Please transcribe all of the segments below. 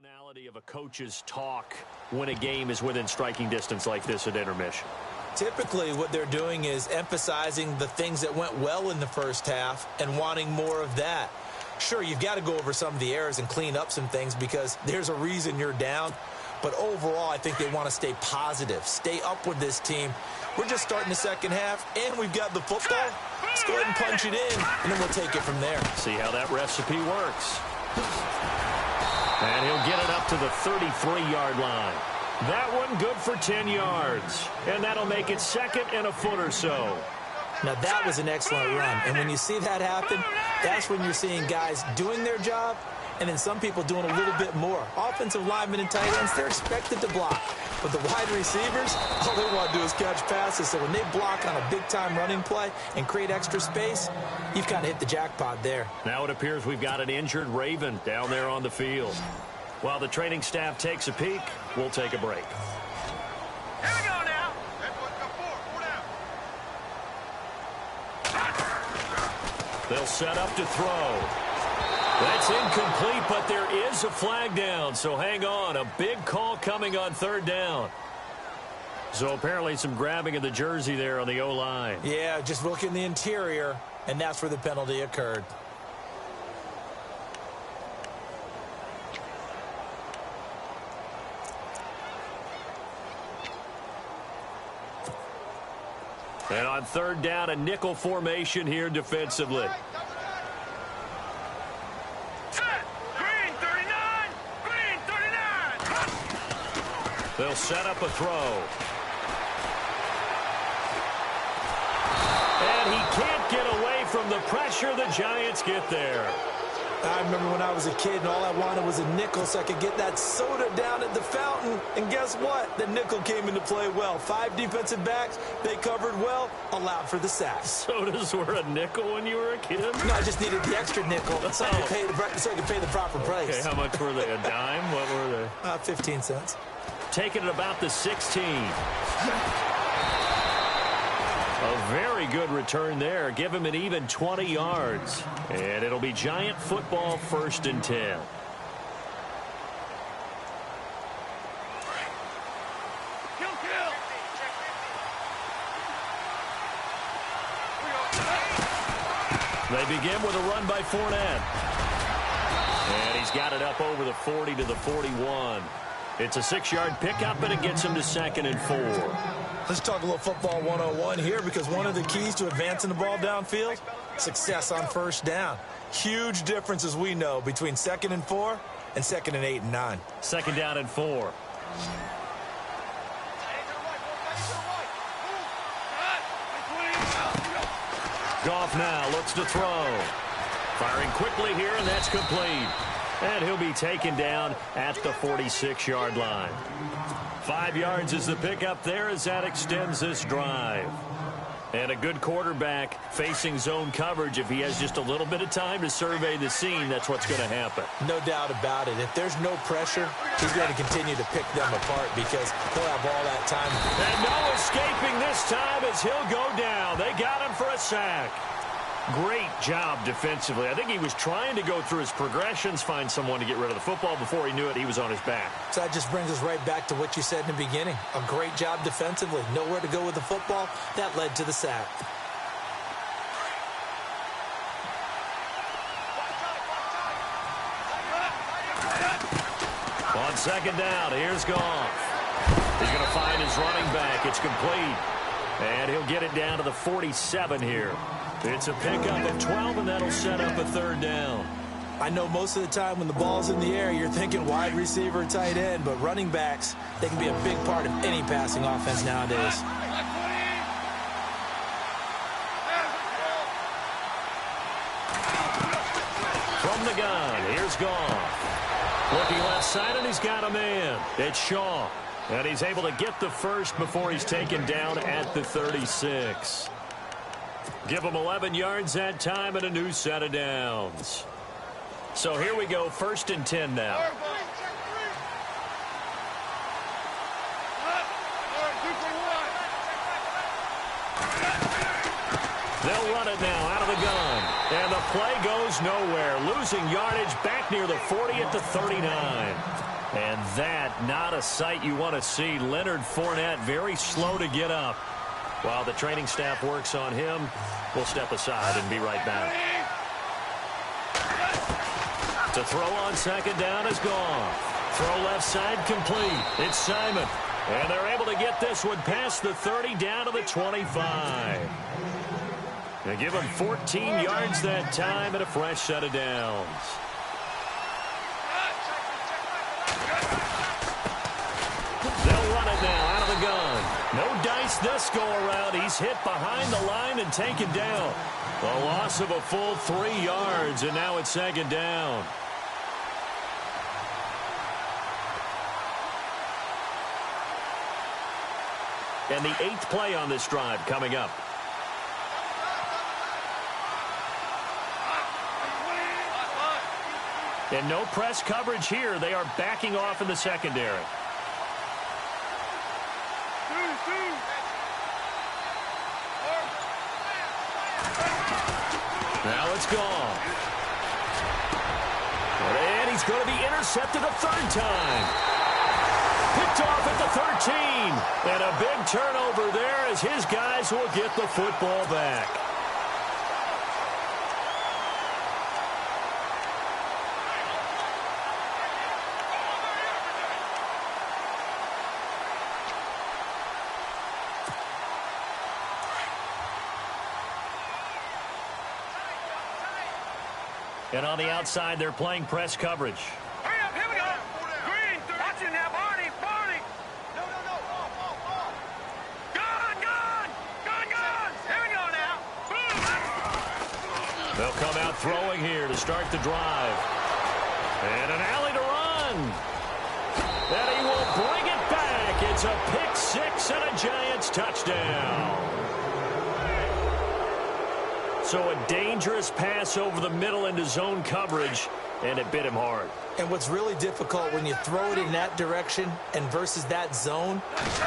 Tonality of a coach's talk when a game is within striking distance like this at intermission. Typically, what they're doing is emphasizing the things that went well in the first half and wanting more of that. Sure, you've got to go over some of the errors and clean up some things because there's a reason you're down. But overall, I think they want to stay positive, stay up with this team. We're just starting the second half, and we've got the football. Let's go ahead and punch it in, and then we'll take it from there. See how that recipe works. And he'll get it up to the 33-yard line. That one good for 10 yards. And that'll make it second and a foot or so. Now, that was an excellent run. And when you see that happen, that's when you're seeing guys doing their job and then some people doing a little bit more. Offensive linemen and tight ends, they're expected to block. But the wide receivers, all they want to do is catch passes. So when they block on a big-time running play and create extra space, you've kind of hit the jackpot there. Now it appears we've got an injured Raven down there on the field. While the training staff takes a peek, we'll take a break. Here we go now. They'll set up to throw. That's incomplete, but there is a flag down, so hang on. A big call coming on third down. So apparently some grabbing of the jersey there on the O-line. Yeah, just look in the interior, and that's where the penalty occurred. And on third down, a nickel formation here defensively. They'll set up a throw. And he can't get away from the pressure. The Giants get there. I remember when I was a kid and all I wanted was a nickel so I could get that soda down at the fountain. And guess what? The nickel came into play well. 5 defensive backs, they covered well, allowed for the sack. Sodas were a nickel when you were a kid? No, I just needed the extra nickel so I could pay the proper price. Okay, how much were they? A dime? What were they? 15 cents. Taking it about the 16. A very good return there. Give him an even 20 yards. And it'll be Giant football, 1st and 10. They begin with a run by Fournette. And he's got it up over the 40 to the 41. It's a 6-yard pickup, and it gets him to 2nd and 4. Let's talk a little football 101 here because one of the keys to advancing the ball downfield, success on first down. Huge difference, as we know, between 2nd and 4 and 2nd and 8 and 9. 2nd down and 4. Goff now looks to throw. Firing quickly here, and that's complete. And he'll be taken down at the 46-yard line. 5 yards is the pickup there as that extends this drive. And a good quarterback facing zone coverage. If he has just a little bit of time to survey the scene, that's what's going to happen. No doubt about it. If there's no pressure, he's going to continue to pick them apart because he'll have all that time. And no escaping this time as he'll go down. They got him for a sack. Great job defensively. I think he was trying to go through his progressions, find someone to get rid of the football. Before he knew it, he was on his back. So that just brings us right back to what you said in the beginning. A great job defensively. Nowhere to go with the football. That led to the sack. On 2nd down, here's Goff. He's going to find his running back. It's complete. And he'll get it down to the 47 here. It's a pickup of 12, and that'll set up a 3rd down. I know most of the time when the ball's in the air, you're thinking wide receiver, tight end, but running backs, they can be a big part of any passing offense nowadays. From the gun, here's Goff. Looking left side, and he's got a man. It's Shaw. And he's able to get the first before he's taken down at the 36. Give him 11 yards that time and a new set of downs. So here we go, 1st and 10 now. They'll run it now out of the gun. And the play goes nowhere. Losing yardage back near the 40 at the 39. And that, not a sight you want to see. Leonard Fournette very slow to get up. While the training staff works on him, we'll step aside and be right back. To throw on second down is gone. Throw left side complete. It's Simon. And they're able to get this one past the 30 down to the 25. They give him 14 yards that time and a fresh set of downs. They'll run it now out of the gun. No dice this go around. He's hit behind the line and taken down. A loss of a full 3 yards, and now it's second down. And the 8th play on this drive coming up. And no press coverage here. They are backing off in the secondary. Now it's gone. And he's going to be intercepted a third time. Picked off at the 13. And a big turnover there as his guys will get the football back. And on the outside, they're playing press coverage. Hurry up, here we go. Green, watch it now, Barney. No. Gun. Here we go now. Boom. They'll come out throwing here to start the drive. And an alley to run. And he will bring it back. It's a pick six and a Giants touchdown. So a dangerous pass over the middle into zone coverage, and it bit him hard. And what's really difficult when you throw it in that direction and versus that zone,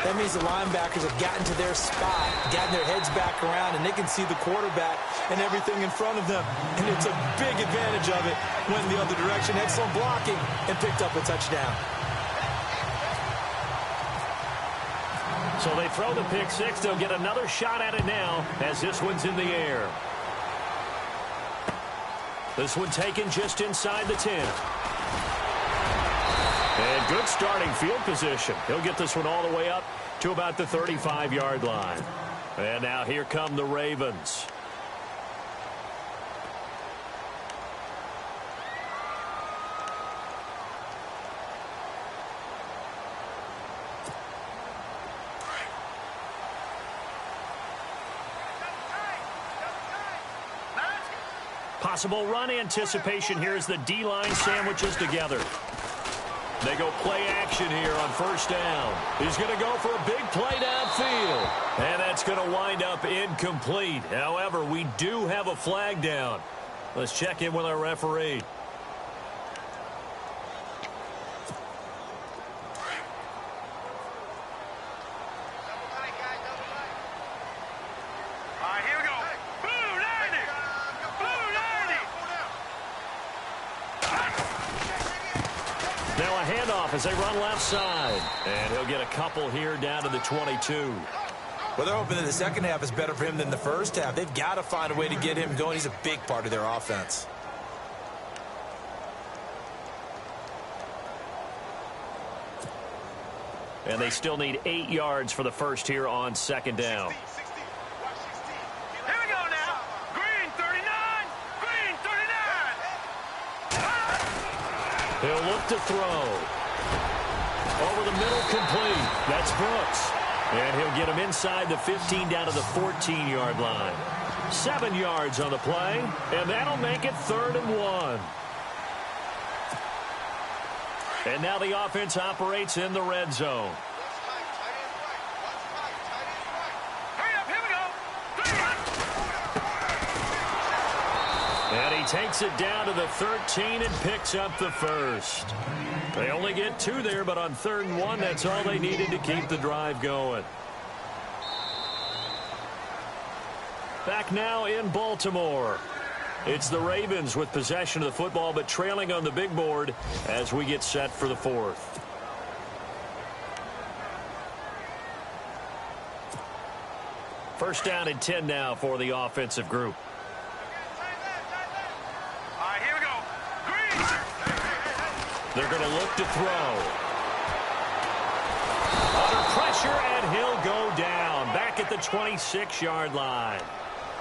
that means the linebackers have gotten to their spot, gotten their heads back around, and they can see the quarterback and everything in front of them. And it's a big advantage of it when the other direction. Excellent blocking and picked up a touchdown. So they throw the pick six. They'll get another shot at it now as this one's in the air. This one taken just inside the 10. And good starting field position. He'll get this one all the way up to about the 35-yard line. And now here come the Ravens. Possible run anticipation here as the D-line sandwiches together. They go play action here on first down. He's going to go for a big play downfield. And that's going to wind up incomplete. However, we do have a flag down. Let's check in with our referee. As they run left side. And he'll get a couple here down to the 22. Well, they're hoping that the second half is better for him than the first half. They've got to find a way to get him going. He's a big part of their offense. And they still need 8 yards for the first here on second down. Here we go now. Green 39. He'll look to throw. Over the middle, complete. That's Brooks. And he'll get him inside the 15 down to the 14-yard line. 7 yards on the play, and that'll make it 3rd and 1. And now the offense operates in the red zone. Hurry up, here we go. And he takes it down to the 13 and picks up the first. They only get 2 there, but on 3rd and 1, that's all they needed to keep the drive going. Back now in Baltimore. It's the Ravens with possession of the football, but trailing on the big board as we get set for the fourth. First down and 10 now for the offensive group. All right, here we go. Green. They're going to look to throw. Under pressure, and he'll go down. Back at the 26-yard line.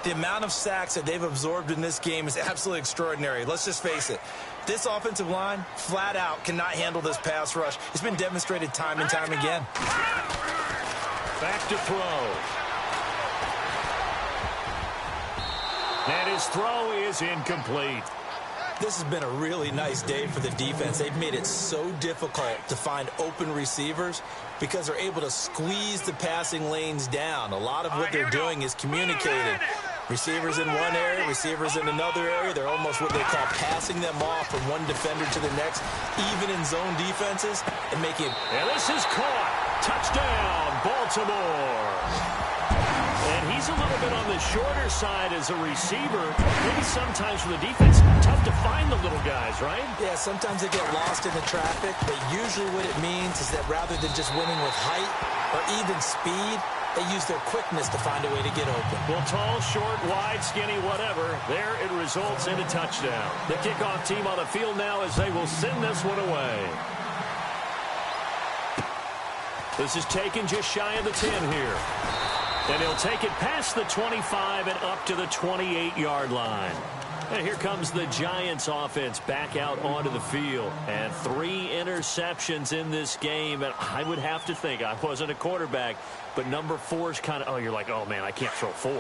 The amount of sacks that they've absorbed in this game is absolutely extraordinary. Let's just face it. This offensive line, flat out, cannot handle this pass rush. It's been demonstrated time and time again. Back to throw. And his throw is incomplete. This has been a really nice day for the defense. They've made it so difficult to find open receivers because they're able to squeeze the passing lanes down. A lot of what they're doing is communicating. Receivers in one area, receivers in another area. They're almost what they call passing them off from one defender to the next, even in zone defenses, and making it. And this is caught. Touchdown, Baltimore. And he's a little bit on the shorter side as a receiver. Maybe sometimes for the defense, tough to find the little guys, right? Yeah, sometimes they get lost in the traffic, but usually what it means is that rather than just winning with height or even speed, they use their quickness to find a way to get open. Well, tall, short, wide, skinny, whatever, there it results in a touchdown. The kickoff team on the field now as they will send this one away. This is taken just shy of the 10 here. And he'll take it past the 25 and up to the 28-yard line. And here comes the Giants offense back out onto the field. And 3 interceptions in this game. And I would have to think, I wasn't a quarterback, but number 4 is kind of, oh, you're like, oh, man, I can't throw 4.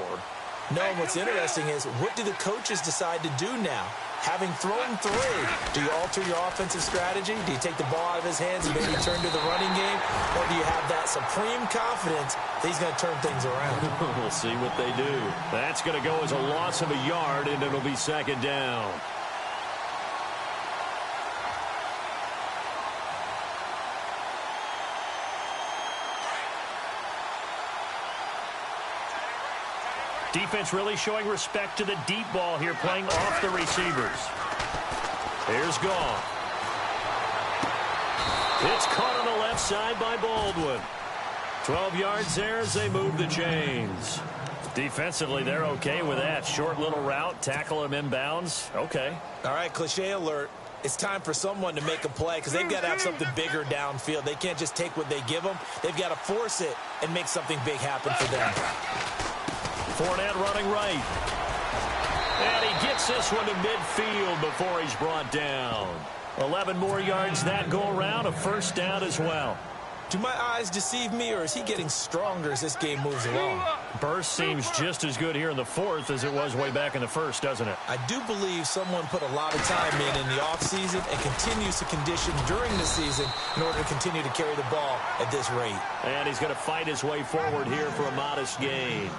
No, what's interesting is what do the coaches decide to do now? Having thrown 3, do you alter your offensive strategy? Do you take the ball out of his hands and maybe turn to the running game? Or do you have that supreme confidence that he's going to turn things around? We'll see what they do. That's going to go as a loss of a yard, and it'll be second down. Defense really showing respect to the deep ball here, playing off the receivers. Here's Goff. It's caught on the left side by Baldwin. 12 yards there as they move the chains. Defensively, they're okay with that. Short little route, tackle him inbounds. Okay. All right, cliche alert. It's time for someone to make a play because they've got to have something bigger downfield. They can't just take what they give them. They've got to force it and make something big happen for them. Fournette running right. And he gets this one to midfield before he's brought down. 11 more yards that go around, a first down as well. Do my eyes deceive me, or is he getting stronger as this game moves along? Burst seems just as good here in the fourth as it was way back in the first, doesn't it? I do believe someone put a lot of time in the offseason and continues to condition during the season in order to continue to carry the ball at this rate. And he's going to fight his way forward here for a modest gain.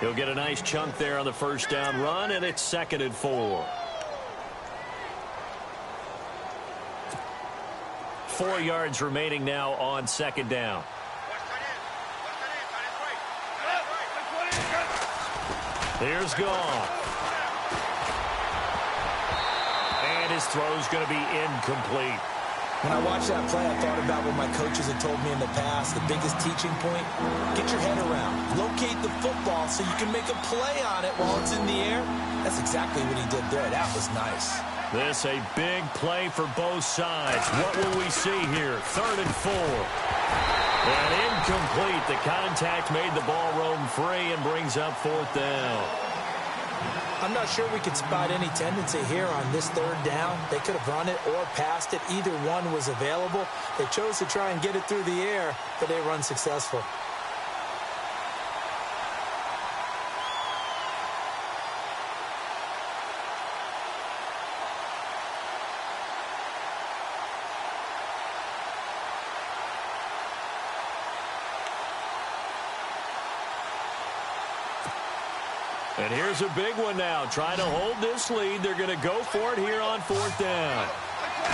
He'll get a nice chunk there on the first down run, and it's 2nd and 4. 4 yards remaining now on 2nd down. Here's Goff. And his throw's going to be incomplete. When I watched that play, I thought about what my coaches had told me in the past. The biggest teaching point, get your head around. Locate the football so you can make a play on it while it's in the air. That's exactly what he did there. That was nice. This a big play for both sides. What will we see here? 3rd and 4. And incomplete. The contact made the ball roam free and brings up 4th down. I'm not sure we could spot any tendency here on this 3rd down. They could have run it or passed it. Either one was available. They chose to try and get it through the air, but they run successful. And here's a big one now. Trying to hold this lead. They're going to go for it here on 4th down.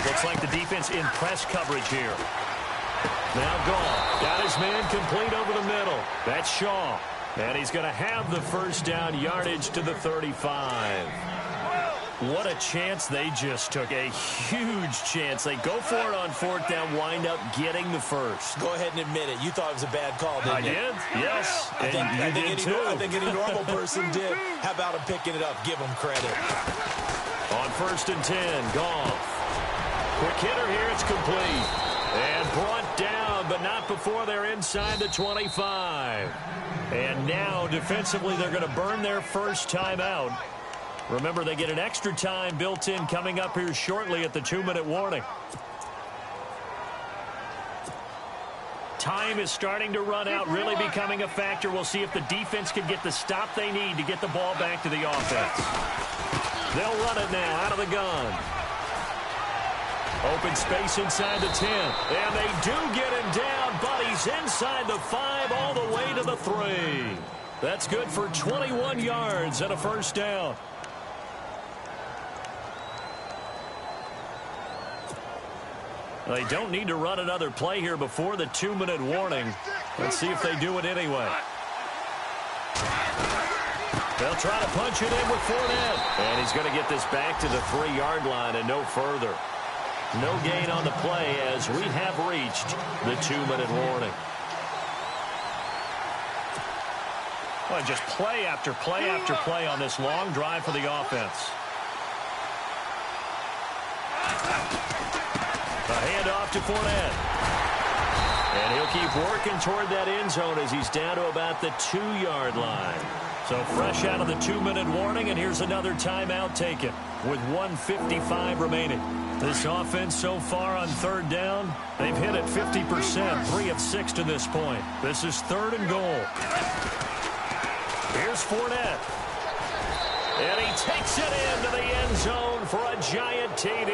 Looks like the defense in press coverage here. Now Goff got his man complete over the middle. That's Shaw. And he's going to have the first down, yardage to the 35. What a chance they just took. A huge chance. They go for it on fourth down, wind up getting the first. Go ahead and admit it. You thought it was a bad call, didn't you? I did, yes. I think any normal person did. How about him picking it up? Give him credit. On 1st and 10, Goff. Quick hitter here. It's complete. And brought down, but not before they're inside the 25. And now, defensively, they're going to burn their first timeout. Remember, they get an extra time built in coming up here shortly at the 2-minute warning. Time is starting to run out, really becoming a factor. We'll see if the defense can get the stop they need to get the ball back to the offense. They'll run it now out of the gun. Open space inside the 10. And they do get him down, but he's inside the 5 all the way to the 3. That's good for 21 yards and a first down. They don't need to run another play here before the 2-minute warning. Let's see if they do it anyway. They'll try to punch it in with Fournette. And he's going to get this back to the 3-yard line and no further. No gain on the play as we have reached the 2-minute warning. Well, just play after play after play on this long drive for the offense. A handoff to Fournette. And he'll keep working toward that end zone as he's down to about the 2-yard line. So fresh out of the 2-minute warning, and here's another timeout taken with 1:55 remaining. This offense so far on 3rd down, they've hit it 50%, 3 of 6 to this point. This is 3rd and goal. Here's Fournette. And he takes it into the end zone for a giant TD.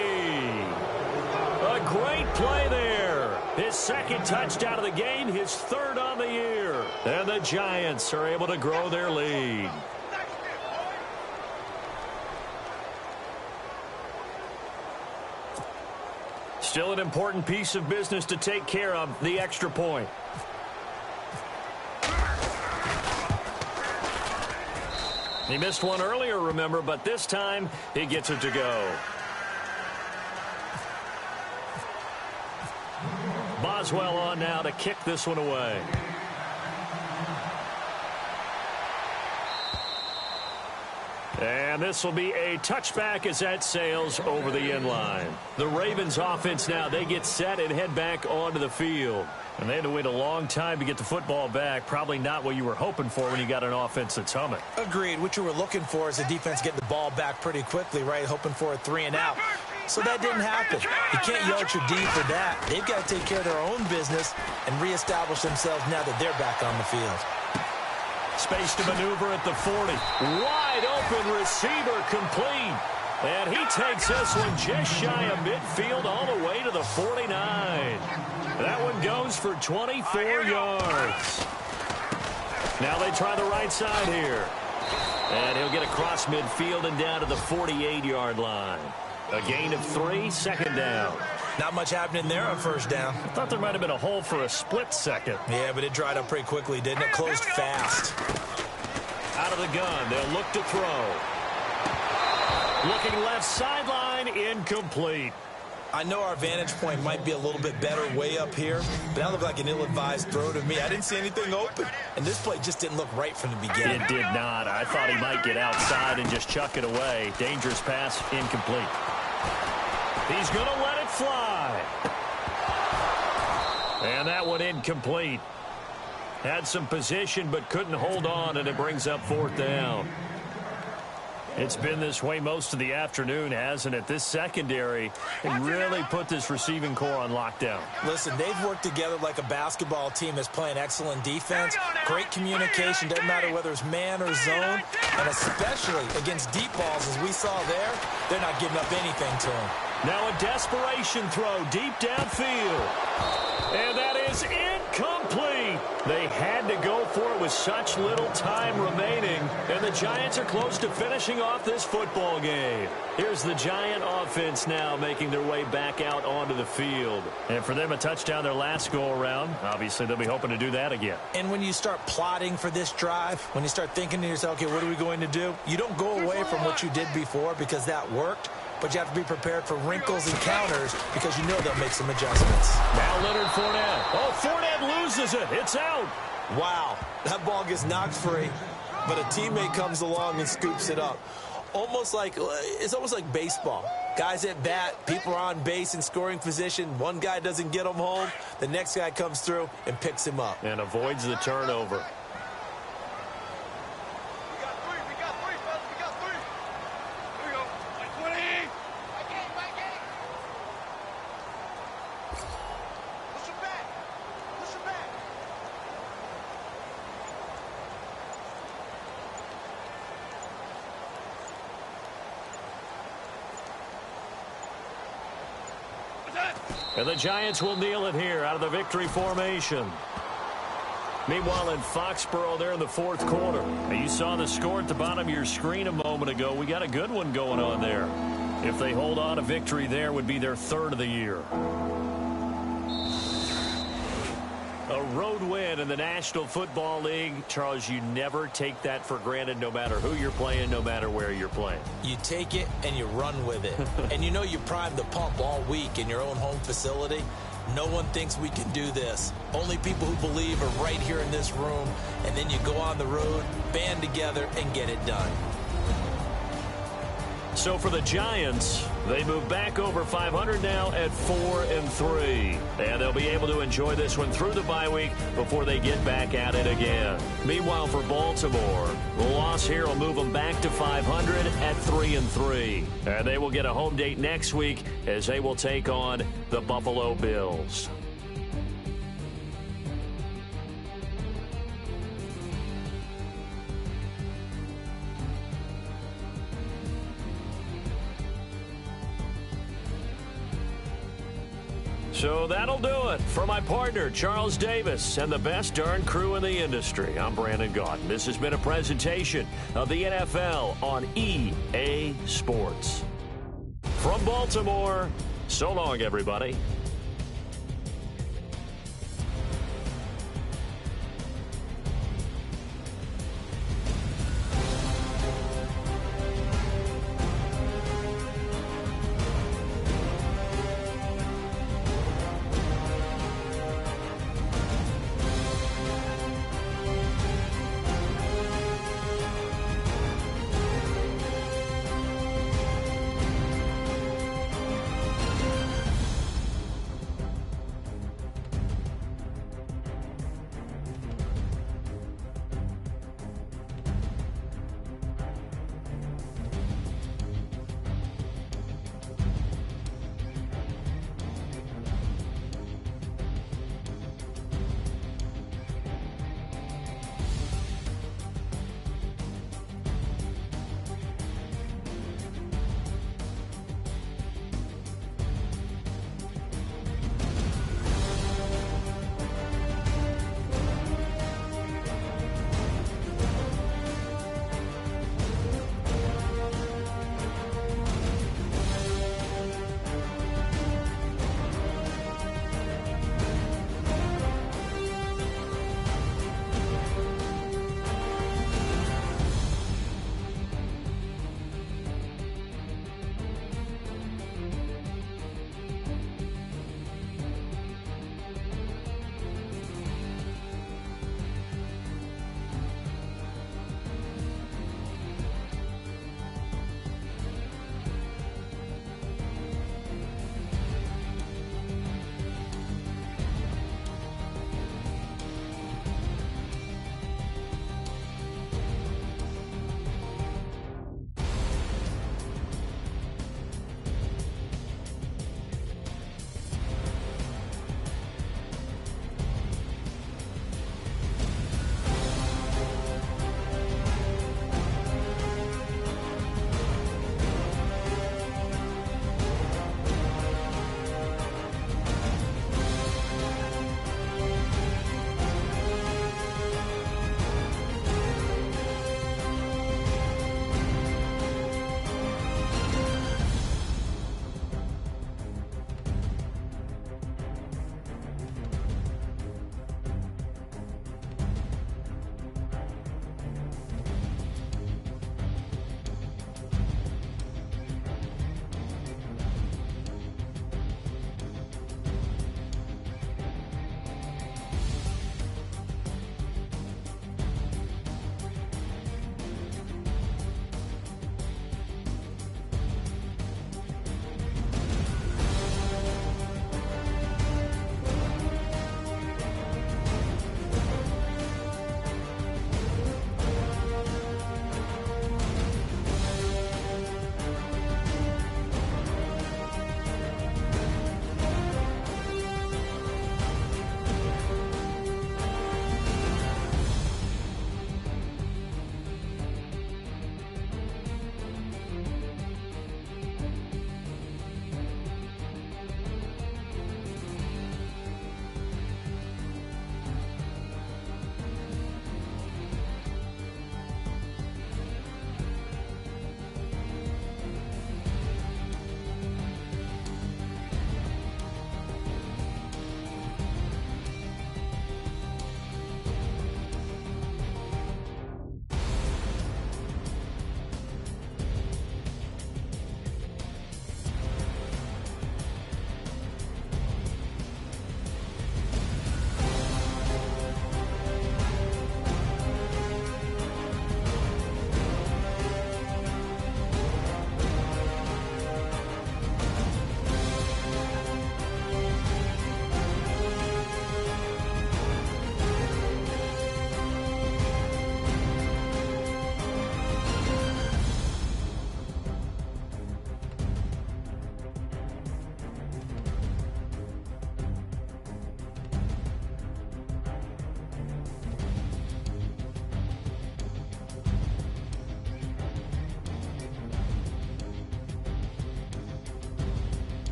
A great play there. His 2nd touchdown of the game, his 3rd on the year. And the Giants are able to grow their lead. Still an important piece of business to take care of, the extra point. He missed one earlier, remember, but this time he gets it to go. Boswell on now to kick this one away. And this will be a touchback as that sails over the end line. The Ravens offense now, they get set and head back onto the field. And they had to wait a long time to get the football back. Probably not what you were hoping for when you got an offense that's humming. Agreed. What you were looking for is the defense getting the ball back pretty quickly, right? Hoping for a 3 and out. So that didn't happen. You can't yell at your D for that. They've got to take care of their own business and reestablish themselves now that they're back on the field. Space to maneuver at the 40. Wide open receiver complete. And he takes this one just shy of midfield all the way to the 49. That one goes for 24 yards. Now they try the right side here. And he'll get across midfield and down to the 48-yard line. A gain of 3, 2nd down. Not much happening there on 1st down. I thought there might have been a hole for a split second. Yeah, but it dried up pretty quickly, didn't it? Closed fast. Out of the gun, they'll look to throw. Looking left sideline, incomplete. I know our vantage point might be a little bit better way up here, but that looked like an ill-advised throw to me. I didn't see anything open, and this play just didn't look right from the beginning. It did not. I thought he might get outside and just chuck it away. Dangerous pass, incomplete. He's going to let it fly. And that one incomplete. Had some position but couldn't hold on, and it brings up 4th down. It's been this way most of the afternoon, hasn't it? This secondary can really put this receiving core on lockdown. Listen, they've worked together like a basketball team that's playing excellent defense. Great communication. Doesn't matter whether it's man or zone. And especially against deep balls, as we saw there, they're not giving up anything to them. Now a desperation throw deep downfield. And that is incomplete. They had to go for it with such little time remaining. And the Giants are close to finishing off this football game. Here's the Giant offense now making their way back out onto the field. And for them, a touchdown their last go-around. Obviously, they'll be hoping to do that again. And when you start plotting for this drive, when you start thinking to yourself, okay, what are we going to do? You don't go away from what you did before because that worked. But you have to be prepared for wrinkles and counters because you know they'll make some adjustments. Now Leonard Fournette. Oh, Fournette loses it. It's out. Wow, that ball gets knocked free, but a teammate comes along and scoops it up. It's almost like baseball. Guys at bat, people are on base in scoring position. One guy doesn't get him home. The next guy comes through and picks him up. And avoids the turnover. And the Giants will kneel it here out of the victory formation. Meanwhile, in Foxborough, they're in the fourth quarter. You saw the score at the bottom of your screen a moment ago. We got a good one going on there. If they hold on, a victory there would be their third of the year. A road win in the National Football League. Charles, you never take that for granted no matter who you're playing, no matter where you're playing. You take it and you run with it. And you know you primed the pump all week in your own home facility. No one thinks we can do this. Only people who believe are right here in this room. And then you go on the road, band together, and get it done. So for the Giants, they move back over 500 now at 4-3. And they'll be able to enjoy this one through the bye week before they get back at it again. Meanwhile, for Baltimore, the loss here will move them back to 500 at 3-3. And they will get a home date next week as they will take on the Buffalo Bills. So that'll do it. For my partner, Charles Davis, and the best darn crew in the industry, I'm Brandon Gaudin. This has been a presentation of the NFL on EA Sports. From Baltimore, so long, everybody.